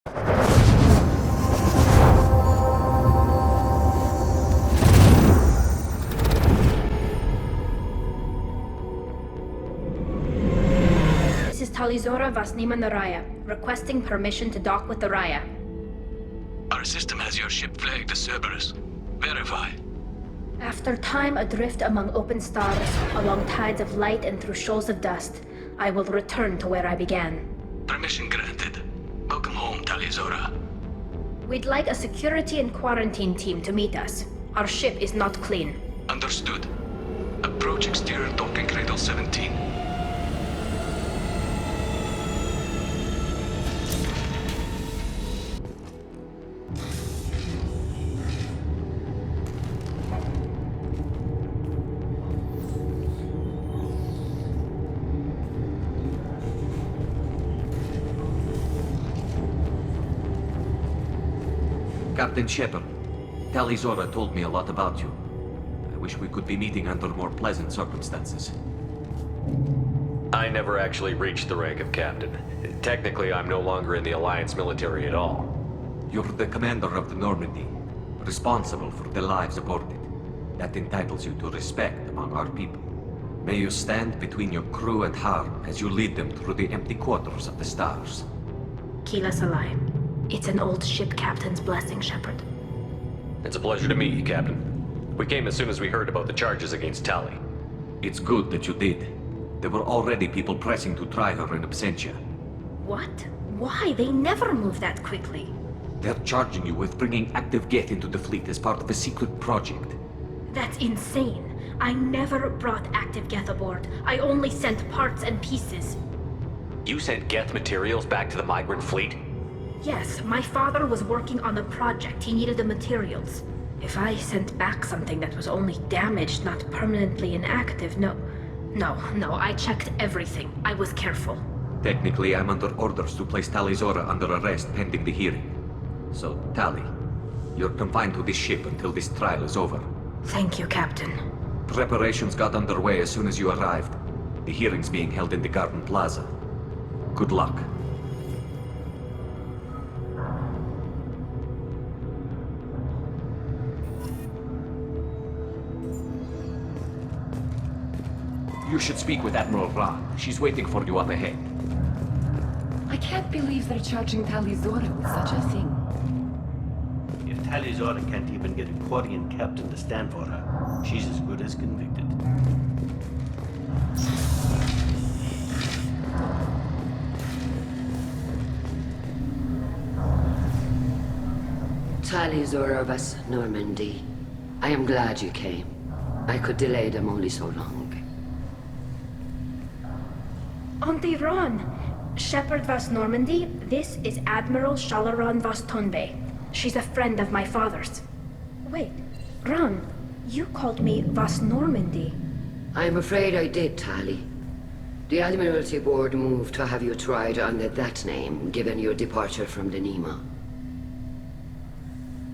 This is Talizora Vasnima Naraya, requesting permission to dock with the Raya. Our system has your ship flagged as Cerberus. Verify. After time adrift among open stars, along tides of light and through shoals of dust, I will return to where I began. Permission granted. Welcome home, Talizora. We'd like a security and quarantine team to meet us. Our ship is not clean. Understood. Approach exterior docking cradle 17. Captain Shepard, Talizora told me a lot about you. I wish we could be meeting under more pleasant circumstances. I never actually reached the rank of captain. Technically, I'm no longer in the Alliance military at all. You're the commander of the Normandy, responsible for the lives aboard it. That entitles you to respect among our people. May you stand between your crew and harm as you lead them through the empty quarters of the stars. Kila Salai. It's an old ship captain's blessing, Shepard. It's a pleasure to meet you, Captain. We came as soon as we heard about the charges against Tali. It's good that you did. There were already people pressing to try her in absentia. What? Why? They never move that quickly. They're charging you with bringing active Geth into the fleet as part of a secret project. That's insane. I never brought active Geth aboard. I only sent parts and pieces. You sent Geth materials back to the migrant fleet? Yes, my father was working on a project. He needed the materials. If I sent back something that was only damaged, not permanently inactive, no, I checked everything. I was careful. Technically, I'm under orders to place Talizora under arrest pending the hearing. So, Tali, you're confined to this ship until this trial is over. Thank you, Captain. Preparations got underway as soon as you arrived. The hearing's being held in the Garden Plaza. Good luck. You should speak with Admiral Ra. She's waiting for you up ahead. I can't believe they're charging Talizora with such a thing. If Talizora can't even get a Quarian captain to stand for her, she's as good as convicted. Talizora vas Normandy. I am glad you came. I could delay them only so long. Auntie Ron! Shepard Vas Normandy, this is Admiral Shalaran Vas Tonbe. She's a friend of my father's. Wait, Ron, you called me Vas Normandy. I'm afraid I did, Tali. The Admiralty Board moved to have you tried under that name, given your departure from the Nima.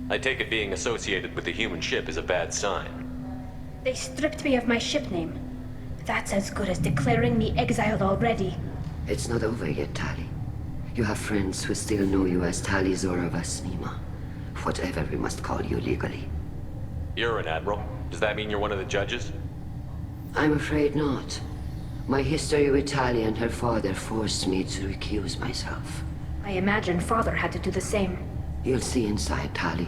I take it being associated with the human ship is a bad sign. They stripped me of my ship name. That's as good as declaring me exiled already. It's not over yet, Tali. You have friends who still know you as Talizora Vas Nima. Whatever we must call you legally. You're an admiral. Does that mean you're one of the judges? I'm afraid not. My history with Tali and her father forced me to recuse myself. I imagine father had to do the same. You'll see inside, Tali.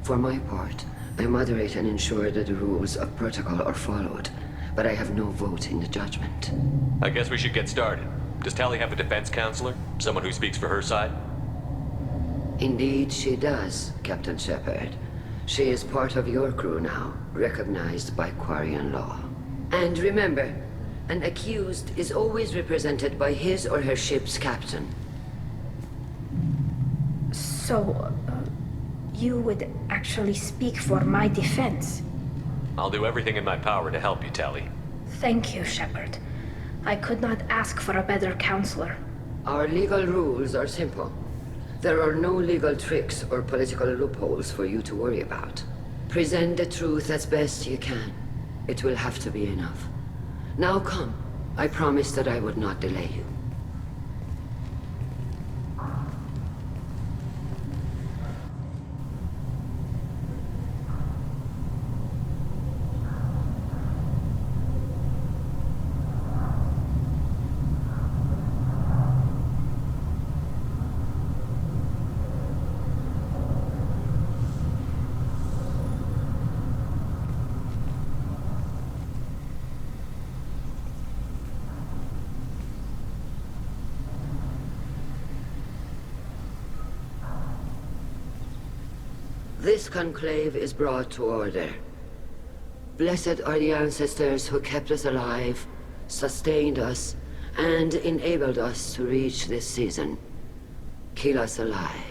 For my part, I moderate and ensure that the rules of protocol are followed, but I have no vote in the judgment. I guess we should get started. Does Tali have a defense counselor? Someone who speaks for her side? Indeed she does, Captain Shepard. She is part of your crew now, recognized by Quarian law. And remember, an accused is always represented by his or her ship's captain. So, you would actually speak for my defense? I'll do everything in my power to help you, Tali. Thank you, Shepard. I could not ask for a better counselor. Our legal rules are simple. There are no legal tricks or political loopholes for you to worry about. Present the truth as best you can. It will have to be enough. Now come. I promised that I would not delay you. This conclave is brought to order. Blessed are the ancestors who kept us alive, sustained us, and enabled us to reach this season. Keep us alive.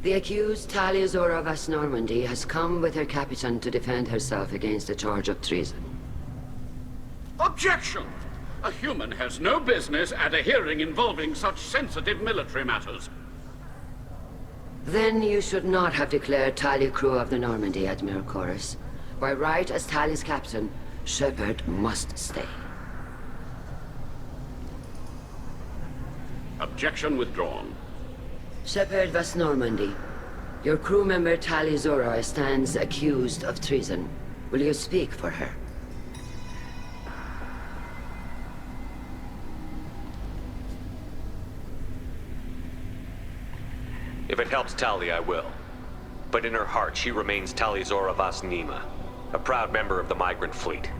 The accused Tali of Normandy has come with her captain to defend herself against a charge of treason. Objection! A human has no business at a hearing involving such sensitive military matters. Then you should not have declared Tali crew of the Normandy, Admiral Chorus. By right as Tali's captain, Shepard must stay. Objection withdrawn. Shepard was Normandy. Your crew member Tali Zora stands accused of treason. Will you speak for her? If it helps Tali, I will. But in her heart, she remains Tali Zora Vas Nima, a proud member of the migrant fleet.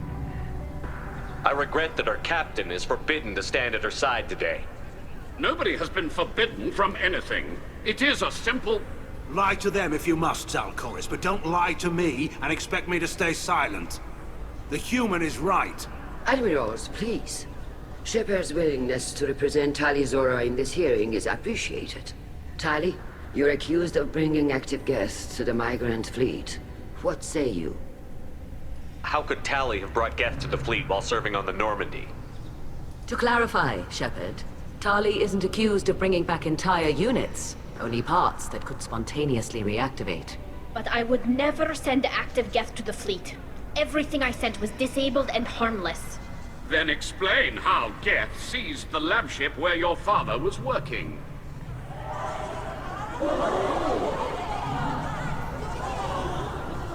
I regret that our captain is forbidden to stand at her side today. Nobody has been forbidden from anything. It is a simple... Lie to them if you must, Chorus, but don't lie to me and expect me to stay silent. The human is right. Admirals, please. Shepard's willingness to represent Tali Zora in this hearing is appreciated. Tali, you're accused of bringing active guests to the migrant fleet. What say you? How could Tali have brought Geth to the fleet while serving on the Normandy? To clarify, Shepard, Tali isn't accused of bringing back entire units, only parts that could spontaneously reactivate. But I would never send active Geth to the fleet. Everything I sent was disabled and harmless. Then explain how Geth seized the lab ship where your father was working.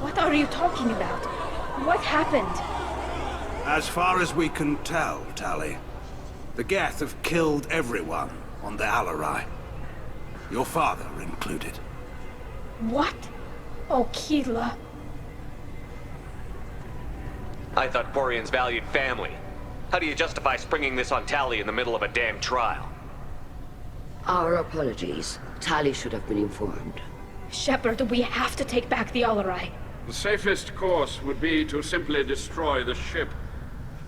What are you talking about? What happened? As far as we can tell, Tali, the Geth have killed everyone on the Alarai. Your father included. What? Oh, Keela. I thought Quarian's valued family. How do you justify springing this on Tali in the middle of a damn trial? Our apologies. Tali should have been informed. Shepard, we have to take back the Alarai. The safest course would be to simply destroy the ship.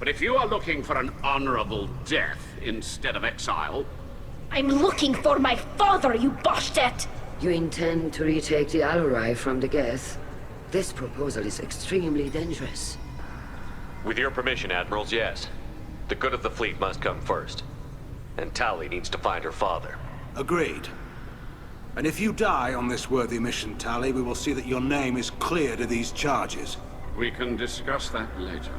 But if you are looking for an honorable death instead of exile... I'm looking for my father, you Boshtet! You intend to retake the Alarai from the Geth? This proposal is extremely dangerous. With your permission, Admirals, yes. The good of the fleet must come first. And Tali needs to find her father. Agreed. And if you die on this worthy mission, Tali, we will see that your name is cleared of these charges. We can discuss that later.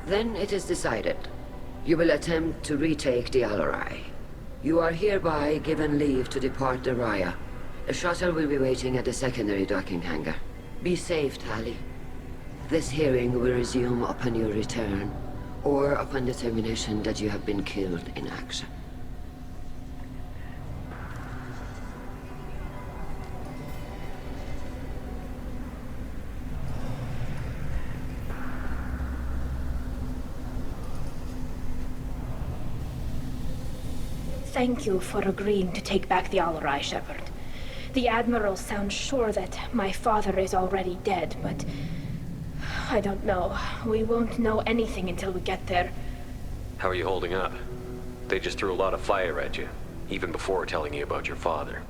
Then it is decided. You will attempt to retake the Alarai. You are hereby given leave to depart the Raya. A shuttle will be waiting at the secondary docking hangar. Be safe, Tali. This hearing will resume upon your return, or upon determination that you have been killed in action. Thank you for agreeing to take back the Alarai, Shepard. The Admiral sounds sure that my father is already dead, but... I don't know. We won't know anything until we get there. How are you holding up? They just threw a lot of fire at you, even before telling you about your father.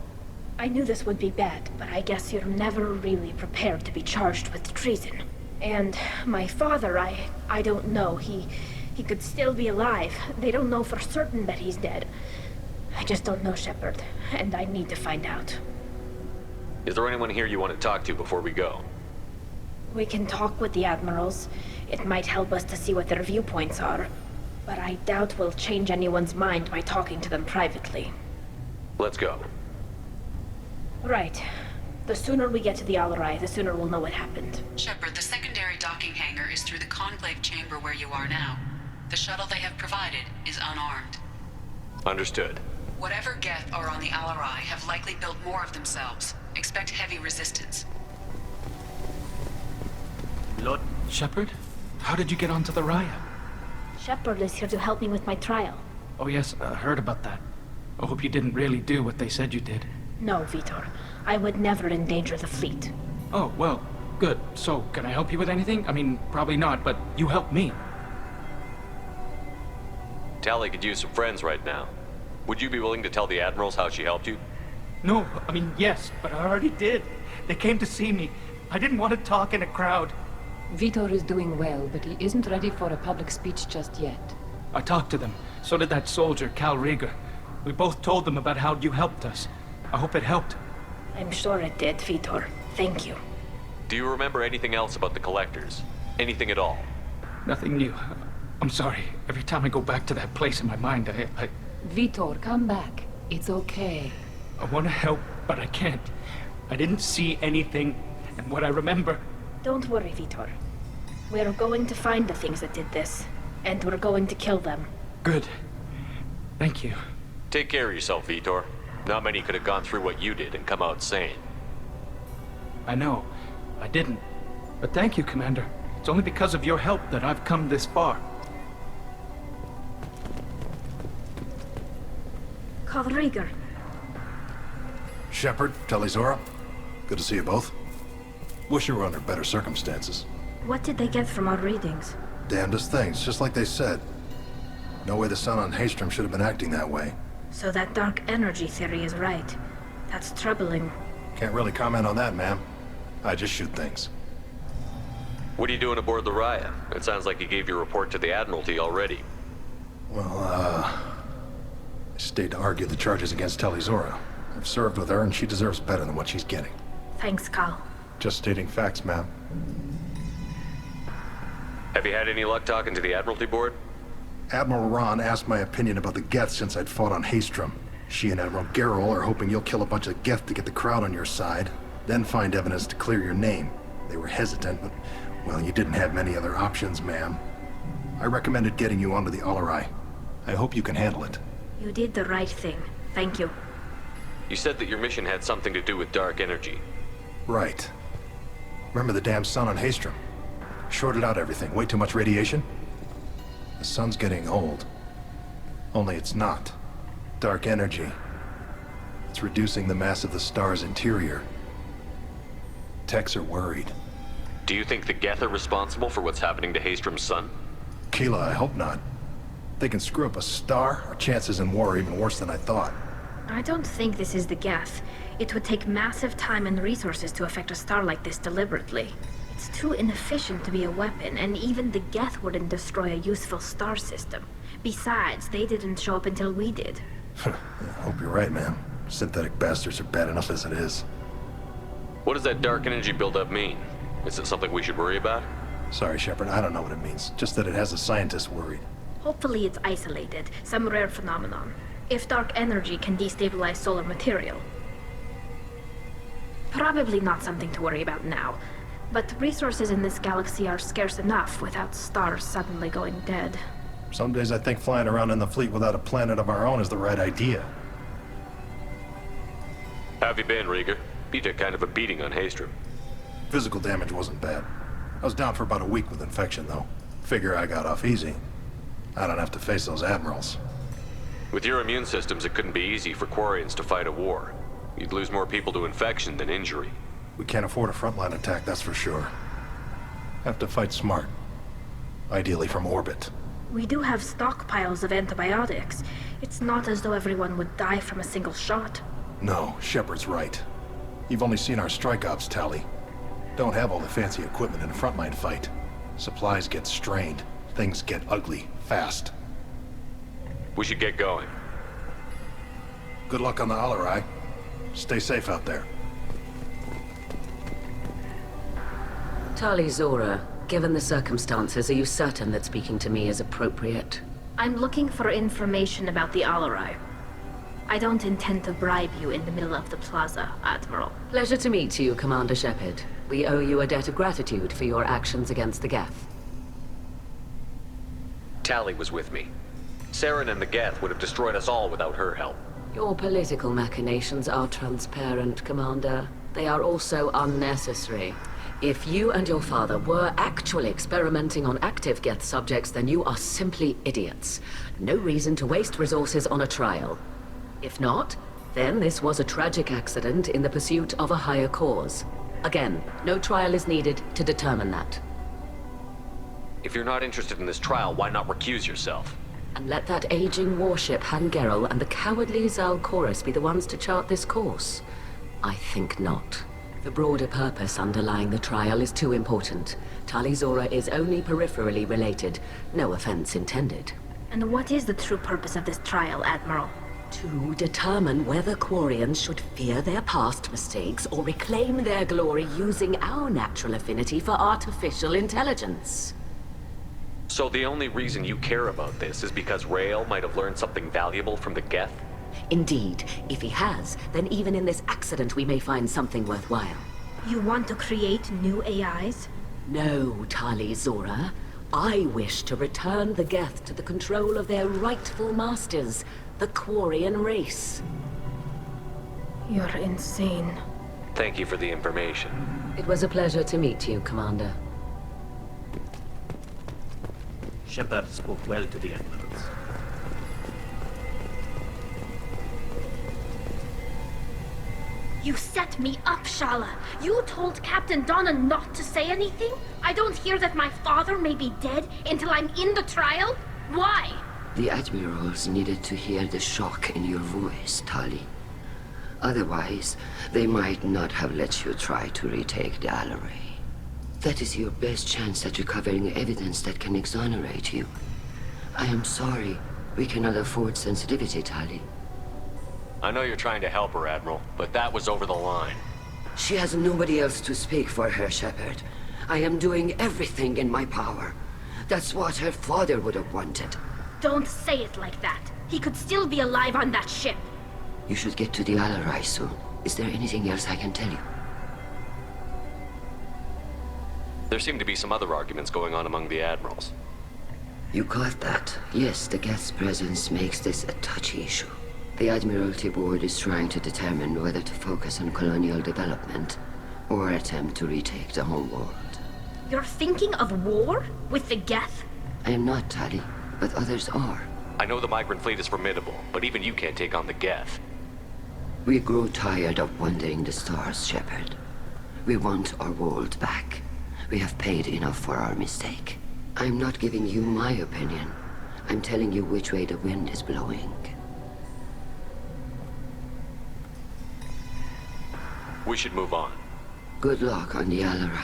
I knew this would be bad, but I guess you're never really prepared to be charged with treason. And my father, I don't know. He could still be alive. They don't know for certain that he's dead. I just don't know, Shepard, and I need to find out. Is there anyone here you want to talk to before we go? We can talk with the Admirals. It might help us to see what their viewpoints are. But I doubt we'll change anyone's mind by talking to them privately. Let's go. Right. The sooner we get to the Alarai, the sooner we'll know what happened. Shepard, the secondary docking hangar is through the conclave chamber where you are now. The shuttle they have provided is unarmed. Understood. Whatever Geth are on the Alarai have likely built more of themselves. Expect heavy resistance. Lord Shepard? How did you get onto the Raya? Shepard is here to help me with my trial. Oh yes, heard about that. I hope you didn't really do what they said you did. No, Vitor. I would never endanger the fleet. Oh, well, good. So, can I help you with anything? I mean, probably not, but you helped me. Tali could use some friends right now. Would you be willing to tell the admirals how she helped you? No, I mean, yes, but I already did. They came to see me. I didn't want to talk in a crowd. Vitor is doing well, but he isn't ready for a public speech just yet. I talked to them. So did that soldier, Cal Rieger. We both told them about how you helped us. I hope it helped. I'm sure it did, Vitor. Thank you. Do you remember anything else about the Collectors? Anything at all? Nothing new. I'm sorry. Every time I go back to that place in my mind, I Vitor, come back. It's okay. want to help, but I can't. I didn't see anything, and what I remember... Don't worry, Vitor. We're going to find the things that did this, and we're going to kill them. Good. Thank you. Take care of yourself, Vitor. Not many could have gone through what you did and come out sane. I know. I didn't. But thank you, Commander. It's only because of your help that I've come this far. Cal Rieger. Shepard, Tali-Zora. Good to see you both. Wish you were under better circumstances. What did they get from our readings? Damnedest things, just like they said. No way the sun on Haystrom should have been acting that way. So that dark energy theory is right. That's troubling. Can't really comment on that, ma'am. I just shoot things. What are you doing aboard the Raya? It sounds like you gave your report to the Admiralty already. Well, I stayed to argue the charges against Tali-Zora. I've served with her, and she deserves better than what she's getting. Thanks, Cal. Just stating facts, ma'am. Have you had any luck talking to the Admiralty Board? Admiral Ron asked my opinion about the Geth since I'd fought on Haystrom. She and Admiral Garrel are hoping you'll kill a bunch of Geth to get the crowd on your side, then find evidence to clear your name. They were hesitant, but, well, you didn't have many other options, ma'am. I recommended getting you onto the Alarai. I hope you can handle it. You did the right thing. Thank you. You said that your mission had something to do with dark energy. Right. Remember the damn sun on Haystrom? Shorted out everything. Way too much radiation? The sun's getting old. Only it's not. Dark energy. It's reducing the mass of the star's interior. Techs are worried. Do you think the Geth are responsible for what's happening to Haystrom's sun? Keela, I hope not. If they can screw up a star, our chances in war are even worse than I thought. I don't think this is the Geth. It would take massive time and resources to affect a star like this deliberately. It's too inefficient to be a weapon, and even the Geth wouldn't destroy a useful star system. Besides, they didn't show up until we did. I hope you're right, man. Synthetic bastards are bad enough as it is. What does that dark energy buildup mean? Is it something we should worry about? Sorry, Shepard, I don't know what it means. Just that it has the scientists worried. Hopefully it's isolated, some rare phenomenon. If dark energy can destabilize solar material. Probably not something to worry about now. But resources in this galaxy are scarce enough without stars suddenly going dead. Some days I think flying around in the fleet without a planet of our own is the right idea. How have you been, Rieger? You took kind of a beating on Haystrom. Physical damage wasn't bad. I was down for about a week with infection, though. Figure I got off easy. I don't have to face those admirals. With your immune systems, it couldn't be easy for Quarians to fight a war. You'd lose more people to infection than injury. We can't afford a frontline attack, that's for sure. Have to fight smart. Ideally from orbit. We do have stockpiles of antibiotics. It's not as though everyone would die from a single shot. No, Shepard's right. You've only seen our strike ops, Tali. Don't have all the fancy equipment in a frontline fight. Supplies get strained. Things get ugly, fast. We should get going. Good luck on the Alarai. Stay safe out there. Tali-Zora, given the circumstances, are you certain that speaking to me is appropriate? I'm looking for information about the Alarai. I don't intend to bribe you in the middle of the plaza, Admiral. Pleasure to meet you, Commander Shepard. We owe you a debt of gratitude for your actions against the Geth. Tali was with me. Saren and the Geth would have destroyed us all without her help. Your political machinations are transparent, Commander. They are also unnecessary. If you and your father were actually experimenting on active Geth subjects, then you are simply idiots. No reason to waste resources on a trial. If not, Then this was a tragic accident in the pursuit of a higher cause. Again, no trial is needed to determine that. If you're not interested in this trial, why not recuse yourself? And let that aging warship Hangerel and the cowardly Zalcorus be the ones to chart this course? I think not. The broader purpose underlying the trial is too important. Tali Zora is only peripherally related. No offense intended. And what is the true purpose of this trial, Admiral? To determine whether Quarians should fear their past mistakes or reclaim their glory using our natural affinity for artificial intelligence. So the only reason you care about this is because Rael might have learned something valuable from the Geth? Indeed. If he has, then even in this accident we may find something worthwhile. You want to create new AIs? No, Tali Zora. I wish to return the Geth to the control of their rightful masters, the Quarian race. You're insane. Thank you for the information. It was a pleasure to meet you, Commander. Shepard spoke well to the Admirals. You set me up, Shala. You told Captain Donna not to say anything? I don't hear that my father may be dead until I'm in the trial? Why? The Admirals needed to hear the shock in your voice, Tali. Otherwise, they might not have let you try to retake the Alaray. That is your best chance at recovering evidence that can exonerate you. I am sorry. We cannot afford sensitivity, Tali. I know you're trying to help her, Admiral, but that was over the line. She has nobody else to speak for her, Shepard. I am doing everything in my power. That's what her father would have wanted. Don't say it like that. He could still be alive on that ship. You should get to the Alaray soon. Is there anything else I can tell you? There seem to be some other arguments going on among the Admirals. You caught that. Yes, the Geth's presence makes this a touchy issue. The Admiralty Board is trying to determine whether to focus on colonial development or attempt to retake the homeworld. You're thinking of war? With the Geth? I am not, Tali, but others are. I know the migrant fleet is formidable, but even you can't take on the Geth. We grow tired of wandering the stars, Shepard. We want our world back. We have paid enough for our mistake. I'm not giving you my opinion. I'm telling you which way the wind is blowing. We should move on. Good luck on the Alaray.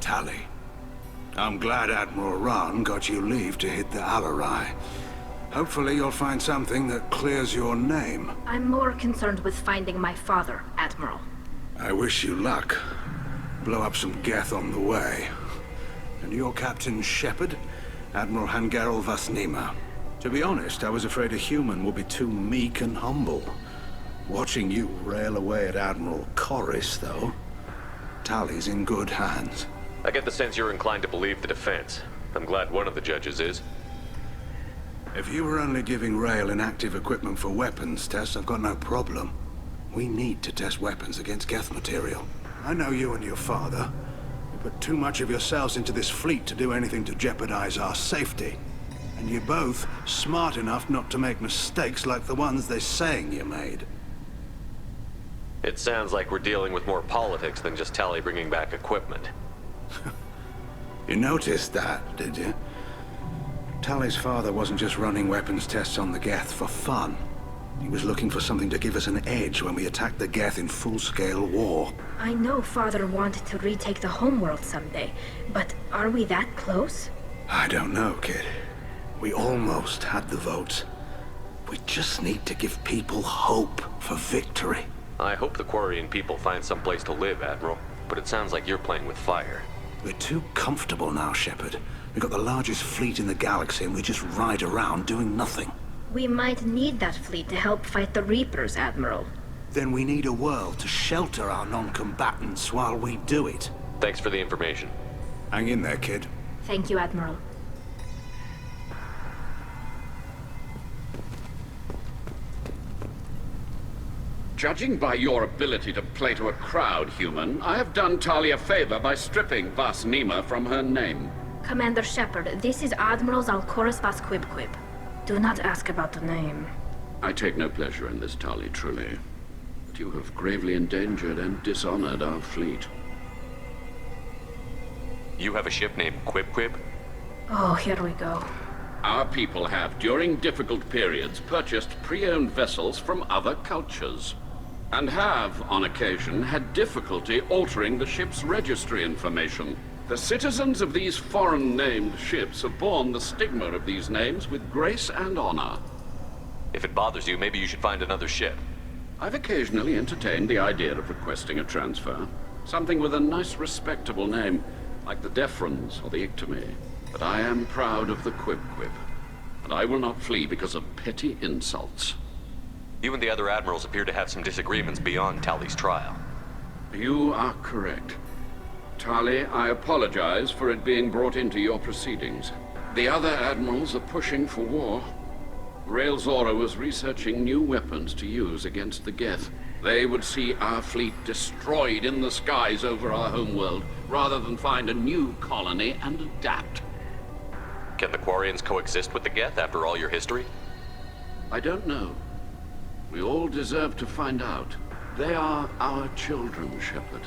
Tali, I'm glad Admiral Ron got you leave to hit the Alaray. Hopefully you'll find something that clears your name. I'm more concerned with finding my father, Admiral. I wish you luck. Blow up some Geth on the way. And your Captain Shepard, Admiral Hangerel Vasnima. To be honest, I was afraid a human would be too meek and humble. Watching you rail away at Admiral Corris, though, Tali's in good hands. I get the sense you're inclined to believe the defense. I'm glad one of the judges is. If you were only giving Rail inactive equipment for weapons tests, I've got no problem. We need to test weapons against Geth material. I know you and your father. You put too much of yourselves into this fleet to do anything to jeopardize our safety. And you're both smart enough not to make mistakes like the ones they're saying you made. It sounds like we're dealing with more politics than just Tali bringing back equipment. You noticed that, did you? Tali's father wasn't just running weapons tests on the Geth for fun. He was looking for something to give us an edge when we attacked the Geth in full-scale war. I know Father wanted to retake the homeworld someday, but are we that close? I don't know, kid. We almost had the votes. We just need to give people hope for victory. I hope the Quarian people find some place to live, Admiral, but it sounds like you're playing with fire. We're too comfortable now, Shepard. We've got the largest fleet in the galaxy and we just ride around doing nothing. We might need that fleet to help fight the Reapers, Admiral. Then we need a world to shelter our non-combatants while we do it. Thanks for the information. Hang in there, kid. Thank you, Admiral. Judging by your ability to play to a crowd, human, I have done Tali a favor by stripping Vasnima from her name. Commander Shepard, this is Admiral Zalkoris Vas Quib. Do not ask about the name. I take no pleasure in this, Tali, truly. But you have gravely endangered and dishonored our fleet. You have a ship named Quib? Oh, here we go. Our people have, during difficult periods, purchased pre-owned vessels from other cultures, and have, on occasion, had difficulty altering the ship's registry information. The citizens of these foreign-named ships have borne the stigma of these names with grace and honor. If it bothers you, maybe you should find another ship. I've occasionally entertained the idea of requesting a transfer. Something with a nice, respectable name, like the Defrons or the Ictomy. But I am proud of the Quib, and I will not flee because of petty insults. You and the other admirals appear to have some disagreements beyond Tali's trial. You are correct. Tali, I apologize for it being brought into your proceedings. The other admirals are pushing for war. Rael Zora was researching new weapons to use against the Geth. They would see our fleet destroyed in the skies over our homeworld, rather than find a new colony and adapt. Can the Quarians coexist with the Geth after all your history? I don't know. We all deserve to find out. They are our children, Shepard.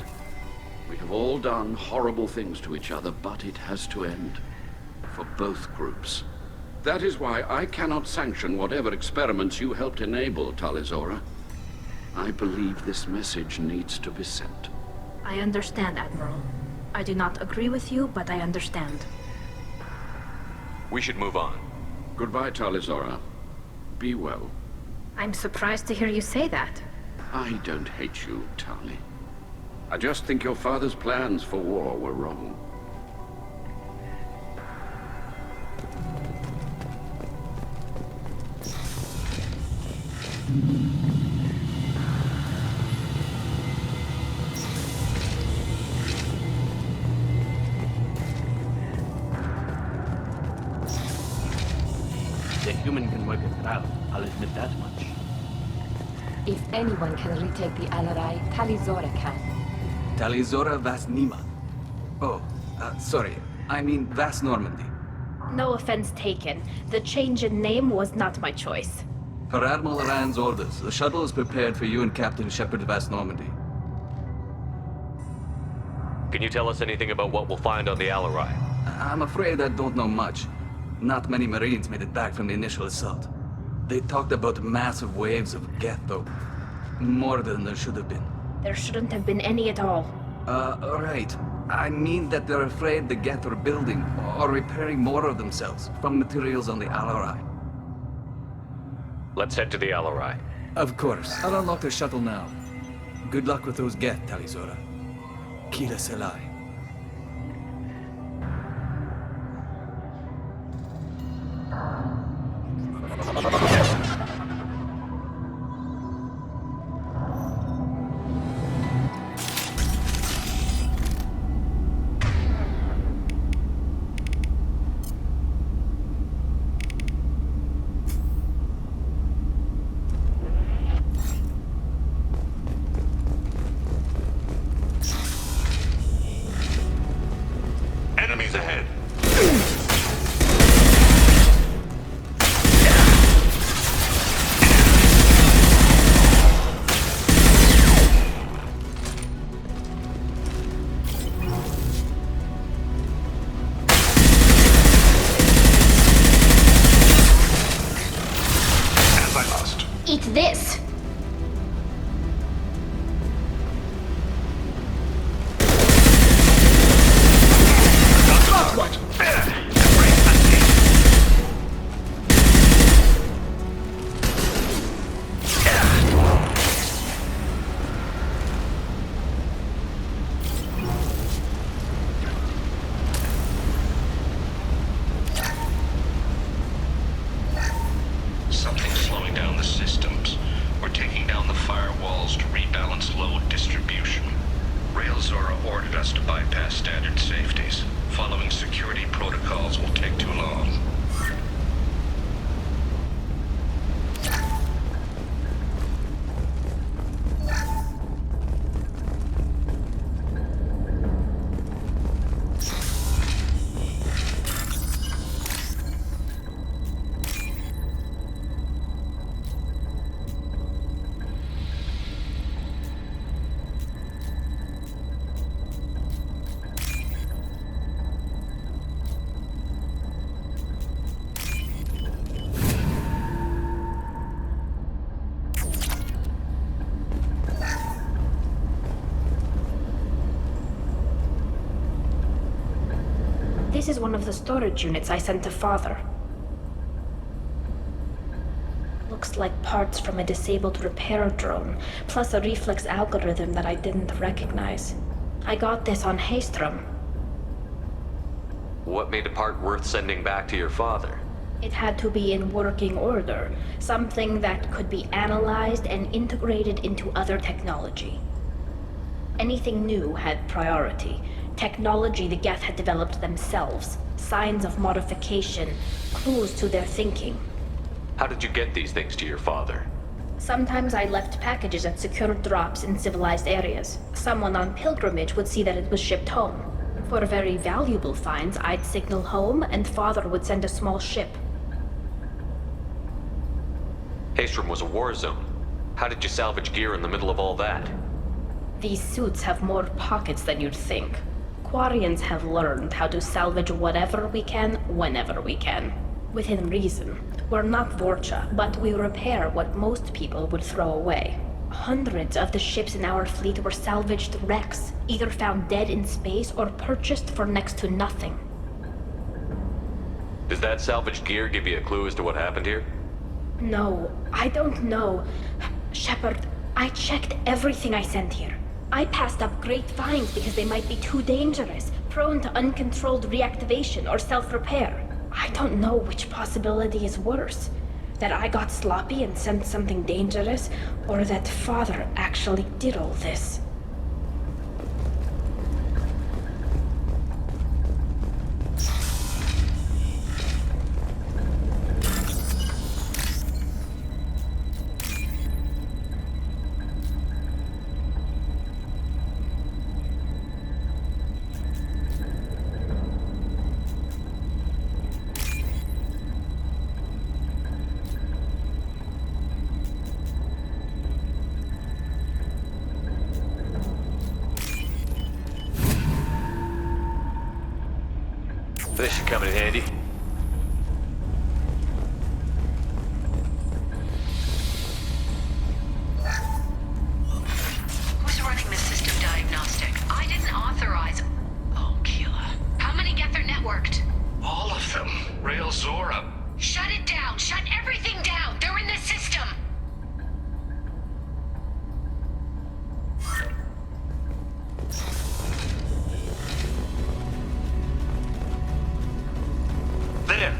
We have all done horrible things to each other, but it has to end. For both groups. That is why I cannot sanction whatever experiments you helped enable, Tali Zora. I believe this message needs to be sent. I understand, Admiral. I do not agree with you, but I understand. We should move on. Goodbye, Tali Zora. Be well. I'm surprised to hear you say that. I don't hate you, Tali. I just think your father's plans for war were wrong. The human can work a crowd, I'll admit that much. If anyone can retake the Alarai, Tali Zora can. Tali Zora Vas Nima. Oh, sorry. I mean Vas Normandy. No offense taken. The change in name was not my choice. Per Admiral Rand's orders, the shuttle is prepared for you and Captain Shepard Vas Normandy. Can you tell us anything about what we'll find on the Alarai? I'm afraid I don't know much. Not many Marines made it back from the initial assault. They talked about massive waves of Geth, though. More than there should have been. There shouldn't have been any at all. Right. I mean that they're afraid the Geth are building or repairing more of themselves from materials on the Alarai. Let's head to the Alarai. Of course. I'll unlock the shuttle now. Good luck with those Geth, Tali Zora. Kila Selai. Enemies ahead. As I must. Eat this! Something's slowing down the systems. We're This is one of the storage units I sent to Father. Looks like parts from a disabled repair drone, plus a reflex algorithm that I didn't recognize. I got this on Haystrom. What made a part worth sending back to your father? It had to be in working order, something that could be analyzed and integrated into other technology. Anything new had priority. Technology the Geth had developed themselves, signs of modification, clues to their thinking. How did you get these things to your father? Sometimes I left packages at secure drops in civilized areas. Someone on pilgrimage would see that it was shipped home. For very valuable finds, I'd signal home, and Father would send a small ship. Haystrom was a war zone. How did you salvage gear in the middle of all that? These suits have more pockets than you'd think. Quarians have learned how to salvage whatever we can, whenever we can. Within reason. We're not Vorcha, but we repair what most people would throw away. Hundreds of the ships in our fleet were salvaged wrecks, either found dead in space or purchased for next to nothing. Does that salvaged gear give you a clue as to what happened here? No, I don't know. Shepard, I checked everything I sent here. I passed up great finds because they might be too dangerous, prone to uncontrolled reactivation or self-repair. I don't know which possibility is worse. That I got sloppy and sent something dangerous, or that Father actually did all this. This should come in handy. Who's running the system diagnostic? I didn't authorize... Oh, Keela. How many Geth are networked? All of them. Rail Zora. Shut it down! Shut everything down! They're in the system! There.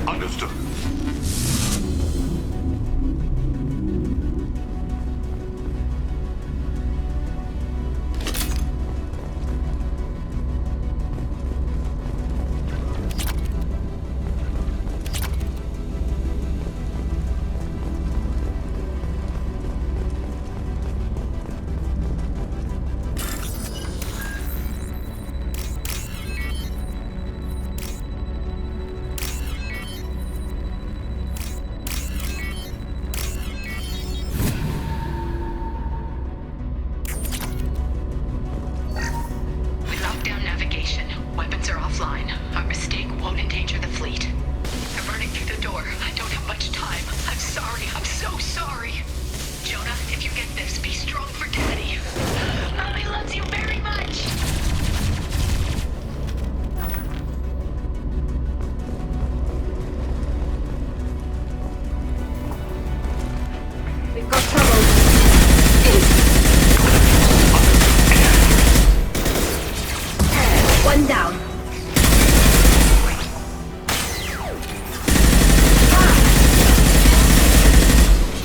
Understood. One down.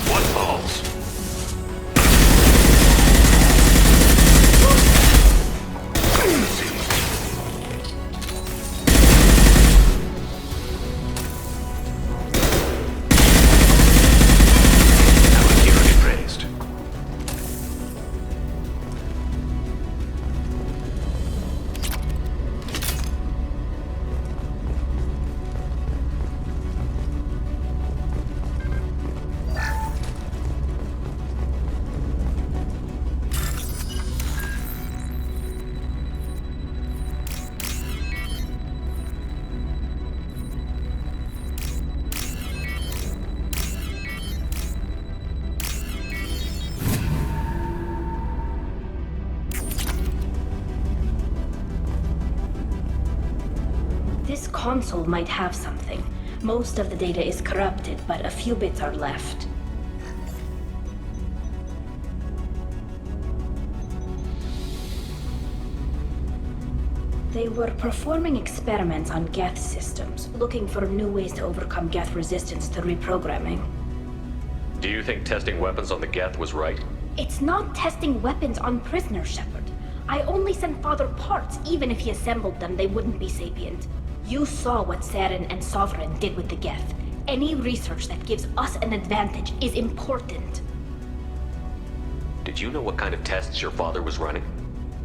What falls? console might have something. Most of the data is corrupted, but a few bits are left. They were performing experiments on Geth systems, looking for new ways to overcome Geth resistance to reprogramming. Do you think testing weapons on the Geth was right? It's not testing weapons on prisoners, Shepard. I only sent Father parts. Even if he assembled them, they wouldn't be sapient. You saw what Saren and Sovereign did with the Geth. Any research that gives us an advantage is important. Did you know what kind of tests your father was running?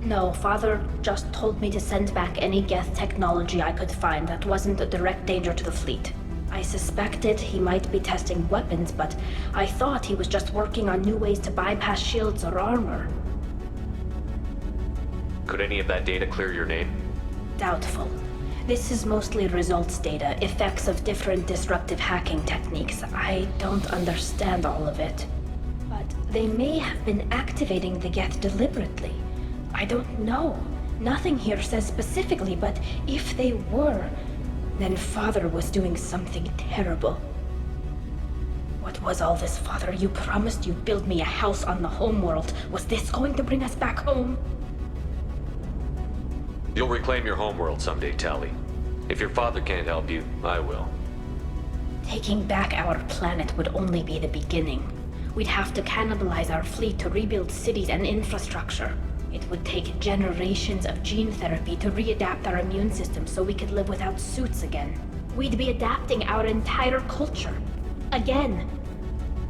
No, Father just told me to send back any Geth technology I could find that wasn't a direct danger to the fleet. I suspected he might be testing weapons, but I thought he was just working on new ways to bypass shields or armor. Could any of that data clear your name? Doubtful. This is mostly results data, effects of different disruptive hacking techniques. I don't understand all of it. But they may have been activating the Geth deliberately. I don't know. Nothing here says specifically, but if they were, then Father was doing something terrible. What was all this, Father? You promised you'd build me a house on the homeworld. Was this going to bring us back home? You'll reclaim your homeworld someday, Tali. If your father can't help you, I will. Taking back our planet would only be the beginning. We'd have to cannibalize our fleet to rebuild cities and infrastructure. It would take generations of gene therapy to readapt our immune system so we could live without suits again. We'd be adapting our entire culture. Again.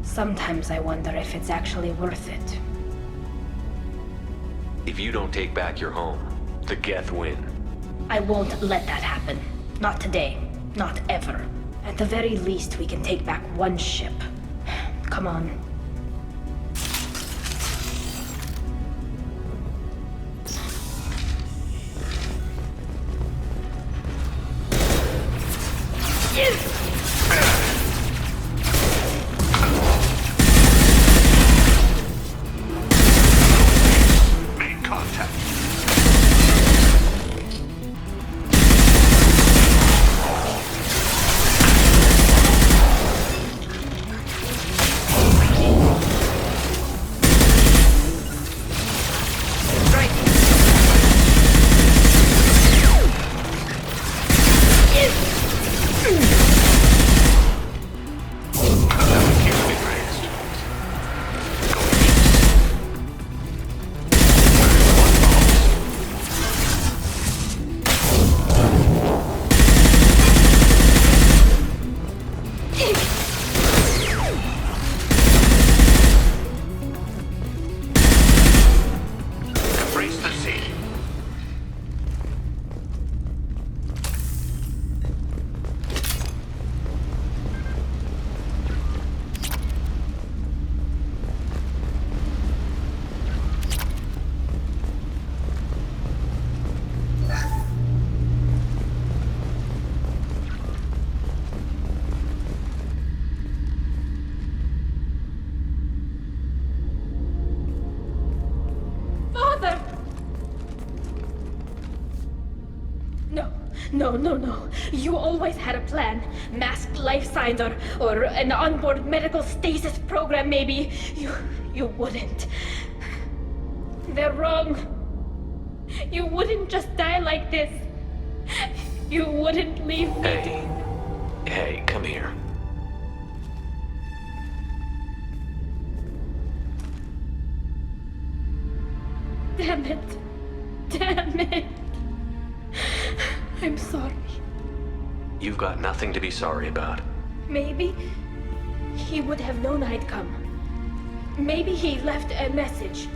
Sometimes I wonder if it's actually worth it. If you don't take back your home, the Geth win. I won't let that happen. Not today. Not ever. At the very least, we can take back one ship. Come on. No. You always had a plan. Masked life signs or an onboard medical stasis program, maybe. You wouldn't. They're wrong. You wouldn't just die like this. You wouldn't leave me. Hey, come here. Damn it. I'm sorry. You've got nothing to be sorry about. Maybe he would have known I'd come. Maybe he left a message.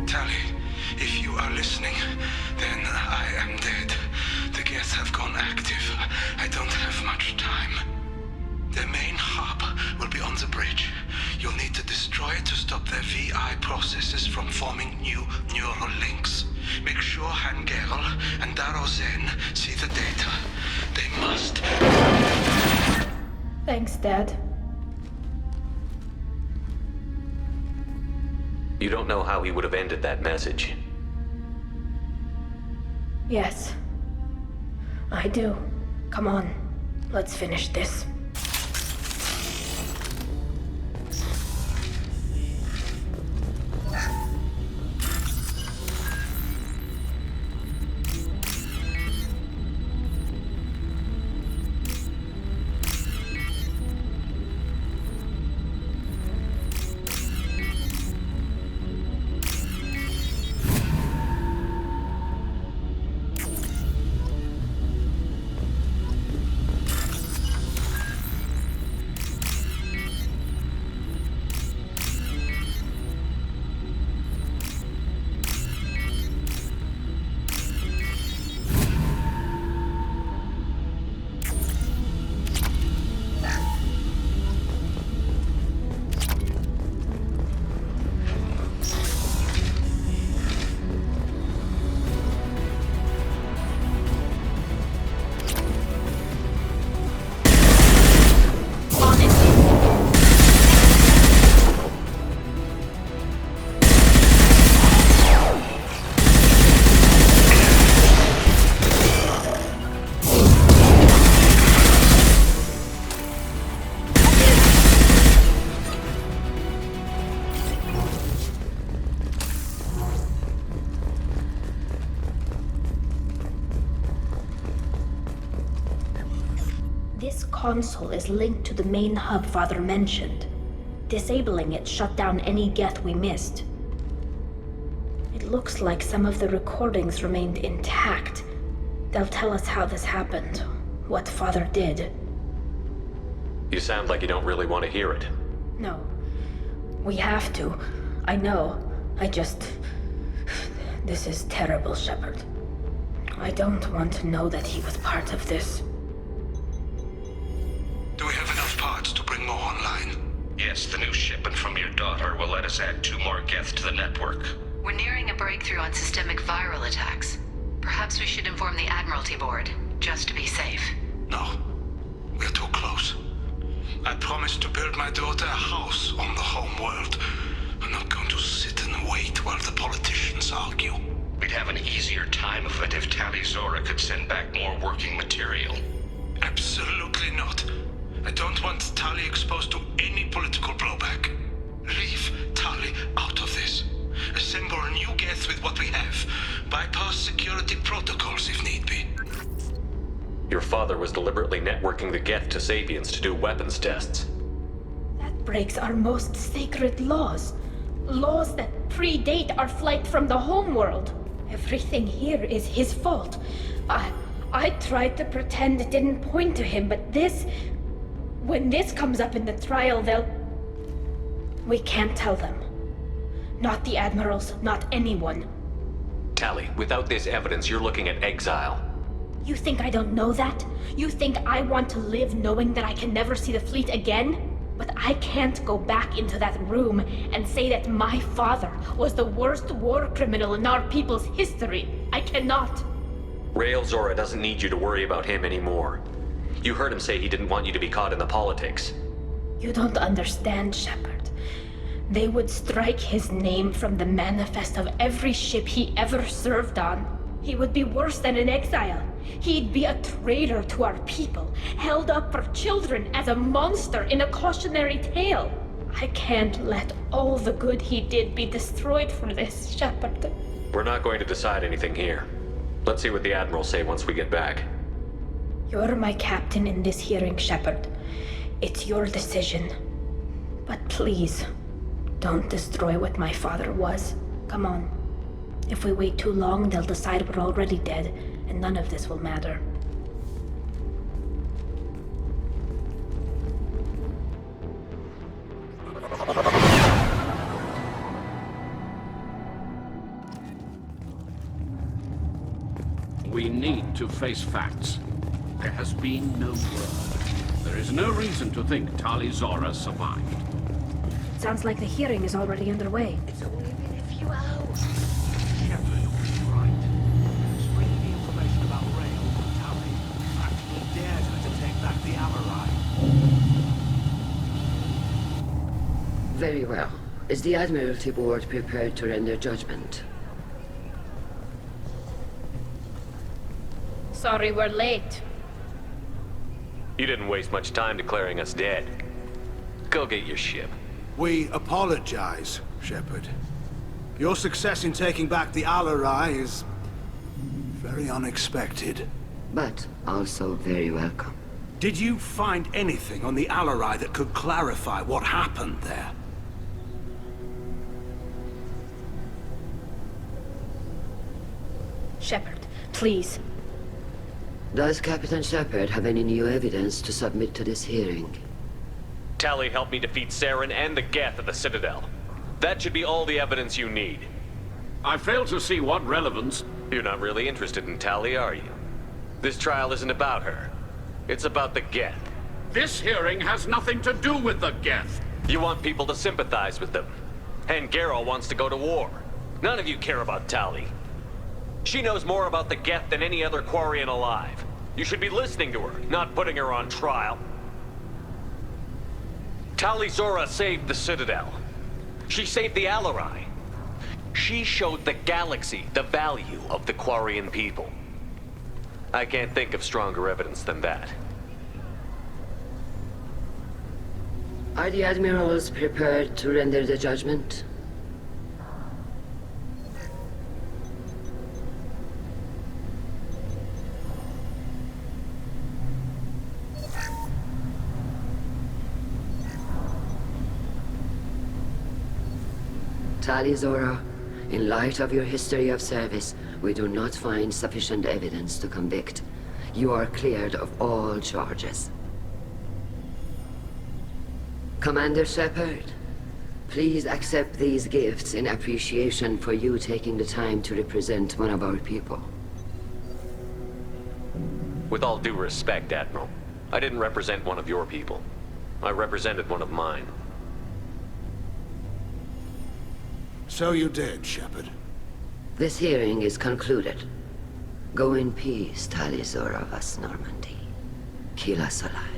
Tali, if you are listening, then I am dead. The Geth have gone active. I don't have much time. Their main hub will be on the bridge. You'll need to destroy it to stop their VI processes from forming new neural links. Make sure Hangerel and Daro Zen see the data. They must. Thanks, Dad. You don't know how he would have ended that message. Yes. I do. Come on. Let's finish this. This console is linked to the main hub Father mentioned. Disabling it shut down any Geth we missed. It looks like some of the recordings remained intact. They'll tell us how this happened, what Father did. You sound like you don't really want to hear it. No. We have to. I know. This is terrible, Shepard. I don't want to know that he was part of this. Do we have enough parts to bring more online? Yes, the new shipment from your daughter will let us add 2 more Geth to the network. We're nearing a breakthrough on systemic viral attacks. Perhaps we should inform the Admiralty Board, just to be safe. No. We're too close. I promised to build my daughter a house on the home world. I'm not going to sit and wait while the politicians argue. We'd have an easier time of it if Tali Zora could send back more working material. Absolutely not. I don't want Tali exposed to any political blowback. Leave Tali out of this. Assemble new Geth with what we have. Bypass security protocols if need be. Your father was deliberately networking the Geth to Sapiens to do weapons tests. That breaks our most sacred laws. Laws that predate our flight from the homeworld. Everything here is his fault. I tried to pretend it didn't point to him, but this... When this comes up in the trial, they'll... We can't tell them. Not the admirals, not anyone. Tali, without this evidence, you're looking at exile. You think I don't know that? You think I want to live knowing that I can never see the fleet again? But I can't go back into that room and say that my father was the worst war criminal in our people's history. I cannot. Rael Zora doesn't need you to worry about him anymore. You heard him say he didn't want you to be caught in the politics. You don't understand, Shepard. They would strike his name from the manifest of every ship he ever served on. He would be worse than an exile. He'd be a traitor to our people, held up for children as a monster in a cautionary tale. I can't let all the good he did be destroyed for this, Shepard. We're not going to decide anything here. Let's see what the Admirals say once we get back. You're my captain in this hearing, Shepard. It's your decision. But please, don't destroy what my father was. Come on. If we wait too long, they'll decide we're already dead, and none of this will matter. We need to face facts. There has been no word. There is no reason to think Tali Zora survived. Sounds like the hearing is already underway. It's only been a few hours. Shepard was right. Bringing the information about Rael from Tali practically dared her to take back the Amarai. Very well. Is the Admiralty Board prepared to render judgment? Sorry we're late. You didn't waste much time declaring us dead. Go get your ship. We apologize, Shepard. Your success in taking back the Alarai is very unexpected. But also very welcome. Did you find anything on the Alarai that could clarify what happened there? Shepard, please. Does Captain Shepard have any new evidence to submit to this hearing? Tali helped me defeat Saren and the Geth at the Citadel. That should be all the evidence you need. I fail to see what relevance... You're not really interested in Tali, are you? This trial isn't about her. It's about the Geth. This hearing has nothing to do with the Geth. You want people to sympathize with them. And Geralt wants to go to war. None of you care about Tali. She knows more about the Geth than any other Quarian alive. You should be listening to her, not putting her on trial. Tali Zora saved the Citadel. She saved the Alarai. She showed the galaxy the value of the Quarian people. I can't think of stronger evidence than that. Are the Admirals prepared to render the judgment? Tali Zora, in light of your history of service, we do not find sufficient evidence to convict. You are cleared of all charges. Commander Shepard, please accept these gifts in appreciation for you taking the time to represent one of our people. With all due respect, Admiral, I didn't represent one of your people. I represented one of mine. So you did, Shepard. This hearing is concluded. Go in peace, Tali Zora vas Normandy. Kila Solai.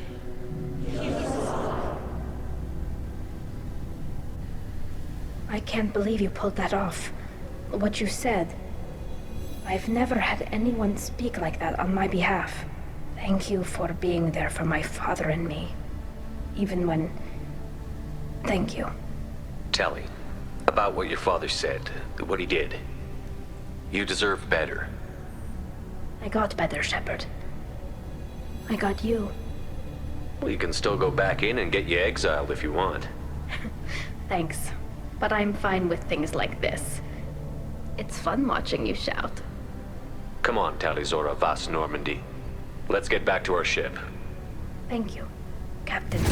I can't believe you pulled that off. What you said. I've never had anyone speak like that on my behalf. Thank you for being there for my father and me. Even when... Thank you. Tali, about what your father said, what he did. You deserve better. I got better, Shepard. I got you. Well, you can still go back in and get you exiled if you want. Thanks. But I'm fine with things like this. It's fun watching you shout. Come on, Tali Zora vas Normandy. Let's get back to our ship. Thank you, Captain.